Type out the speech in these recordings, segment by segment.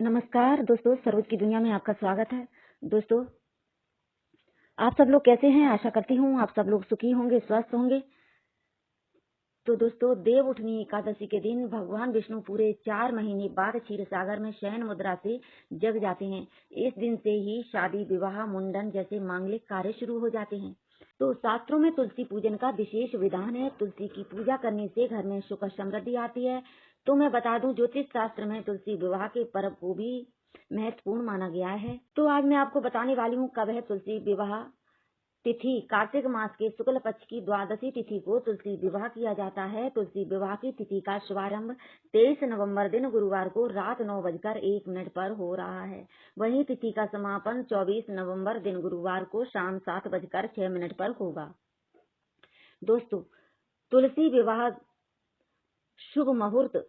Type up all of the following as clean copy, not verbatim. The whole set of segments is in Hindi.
नमस्कार दोस्तों, सरोज की दुनिया में आपका स्वागत है। दोस्तों, आप सब लोग कैसे हैं? आशा करती हूँ आप सब लोग सुखी होंगे, स्वस्थ होंगे। तो दोस्तों, देव उठनी एकादशी के दिन भगवान विष्णु पूरे 4 महीने बाद क्षीर सागर में शयन मुद्रा से जग जाते हैं। इस दिन से ही शादी, विवाह, मुंडन जैसे मांगलिक कार्य शुरू हो जाते हैं। तो शास्त्रों में तुलसी पूजन का विशेष विधान है। तुलसी की पूजा करने से घर में सुख समृद्धि आती है। तो मैं बता दूं, ज्योतिष शास्त्र में तुलसी विवाह के पर्व को भी महत्वपूर्ण माना गया है। तो आज मैं आपको बताने वाली हूँ कब है तुलसी विवाह तिथि। कार्तिक मास के शुक्ल पक्ष की द्वादशी तिथि को तुलसी विवाह किया जाता है। तुलसी विवाह की तिथि का शुभारंभ 23 नवंबर दिन गुरुवार को रात 9:01 पर हो रहा है। वहीं तिथि का समापन 24 नवंबर दिन गुरुवार को शाम 7:06 पर होगा। दोस्तों, तुलसी विवाह शुभ मुहूर्त।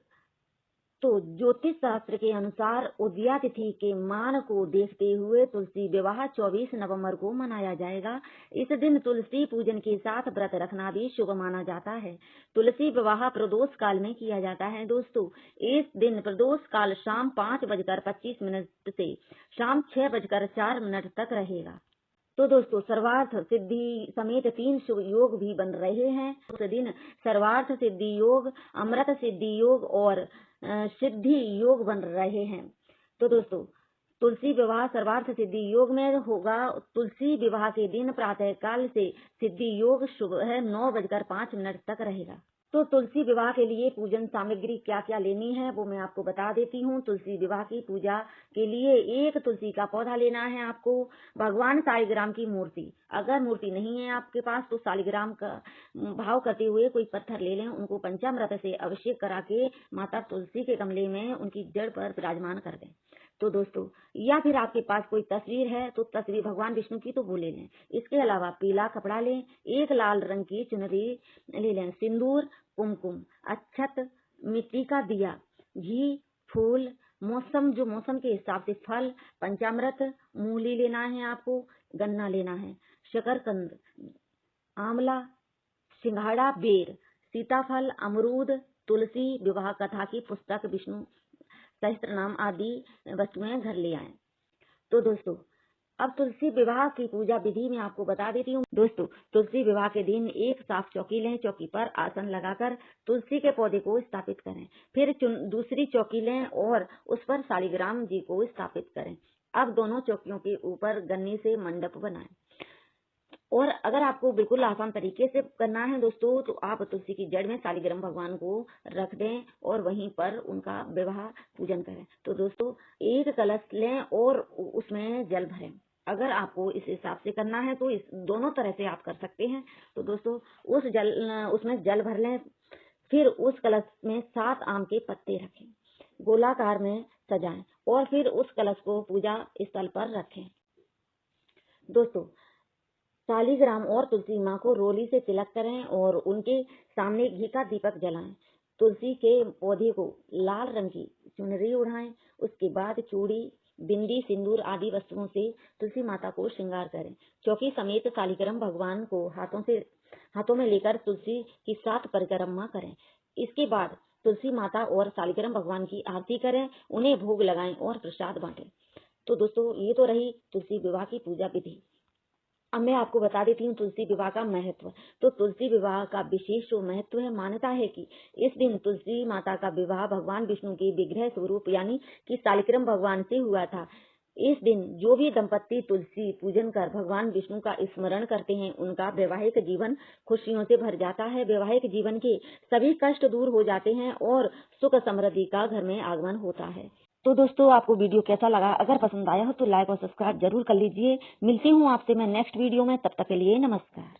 तो ज्योतिष शास्त्र के अनुसार उदया तिथि के मान को देखते हुए तुलसी विवाह 24 नवंबर को मनाया जाएगा। इस दिन तुलसी पूजन के साथ व्रत रखना भी शुभ माना जाता है। तुलसी विवाह प्रदोष काल में किया जाता है। दोस्तों, इस दिन प्रदोष काल शाम 5:25 से शाम 6:04 तक रहेगा। तो दोस्तों, सर्वार्थ सिद्धि समेत 3 शुभ योग भी बन रहे हैं। उस दिन सर्वार्थ सिद्धि योग, अमृत सिद्धि योग और सिद्धि योग बन रहे हैं। तो दोस्तों, तुलसी विवाह सर्वार्थ सिद्धि योग में होगा। तुलसी विवाह के दिन प्रातः काल से सिद्धि योग सुबह 9:05 तक रहेगा। तो तुलसी विवाह के लिए पूजन सामग्री क्या क्या लेनी है वो मैं आपको बता देती हूँ। तुलसी विवाह की पूजा के लिए एक तुलसी का पौधा लेना है आपको। भगवान शालिग्राम की मूर्ति, अगर मूर्ति नहीं है आपके पास तो शालिग्राम का भाव करते हुए कोई पत्थर ले लें। उनको पंचामृत से अभिषेक करा के माता तुलसी के गमले में उनकी जड़ पर विराजमान कर दें। तो दोस्तों, या फिर आपके पास कोई तस्वीर है तो तस्वीर भगवान विष्णु की तो वो ले लें। इसके अलावा पीला कपड़ा लें, एक लाल रंग की चुनरी ले लें, सिंदूर, कुमकुम, अक्षत, मिट्टी का दिया, घी, फूल, मौसम के हिसाब से फल, पंचामृत, मूली लेना है आपको, गन्ना लेना है, शकरकंद, आंवला, सिंघाड़ा, बेर, सीताफल, अमरूद, तुलसी, विवाह कथा की पुस्तक, विष्णु सहस्त्र नाम आदि वस्तुएं घर ले आए। तो दोस्तों, अब तुलसी विवाह की पूजा विधि में आपको बता देती हूँ। दोस्तों, तुलसी विवाह के दिन एक साफ चौकी लें। चौकी पर आसन लगाकर तुलसी के पौधे को स्थापित करें। फिर दूसरी चौकी लें और उस पर शालिग्राम जी को स्थापित करें। अब दोनों चौकियों के ऊपर गन्ने से मंडप बनाएं। और अगर आपको बिल्कुल आसान तरीके से करना है दोस्तों, तो आप तुलसी की जड़ में शालिग्राम भगवान को रख दें और वहीं पर उनका विवाह पूजन करें। तो दोस्तों, एक कलश लें और उसमें जल भरें। अगर आपको इस हिसाब से करना है तो इस दोनों तरह से आप कर सकते हैं। तो दोस्तों, उसमें जल भर लें। फिर उस कलश में 7 आम के पत्ते रखें, गोलाकार में सजाएं और फिर उस कलश को पूजा स्थल पर रखें। दोस्तों, शालिग्राम और तुलसी माँ को रोली से तिलक करें और उनके सामने घी का दीपक जलाएं। तुलसी के पौधे को लाल रंग की चुनरी उड़ाएं। उसके बाद चूड़ी, बिंदी, सिंदूर आदि वस्तुओं से तुलसी माता को श्रृंगार करें। चौकी समेत शालिग्राम भगवान को हाथों में लेकर तुलसी की 7 परिक्रमा करें। इसके बाद तुलसी माता और शालिग्राम भगवान की आरती करें, उन्हें भोग लगाएं और प्रसाद बांटें। तो दोस्तों, ये तो रही तुलसी विवाह की पूजा विधि। अब मैं आपको बता देती हूँ तुलसी विवाह का महत्व। तो तुलसी विवाह का विशेष जो महत्व है, मान्यता है कि इस दिन तुलसी माता का विवाह भगवान विष्णु के विग्रह स्वरूप यानी कि शालिग्राम भगवान से हुआ था। इस दिन जो भी दंपत्ति तुलसी पूजन कर भगवान विष्णु का स्मरण करते हैं, उनका वैवाहिक जीवन खुशियों से भर जाता है। वैवाहिक जीवन के सभी कष्ट दूर हो जाते हैं और सुख समृद्धि का घर में आगमन होता है। तो दोस्तों, आपको वीडियो कैसा लगा? अगर पसंद आया हो तो लाइक और सब्सक्राइब जरूर कर लीजिए। मिलती हूँ आपसे मैं नेक्स्ट वीडियो में, तब तक के लिए नमस्कार।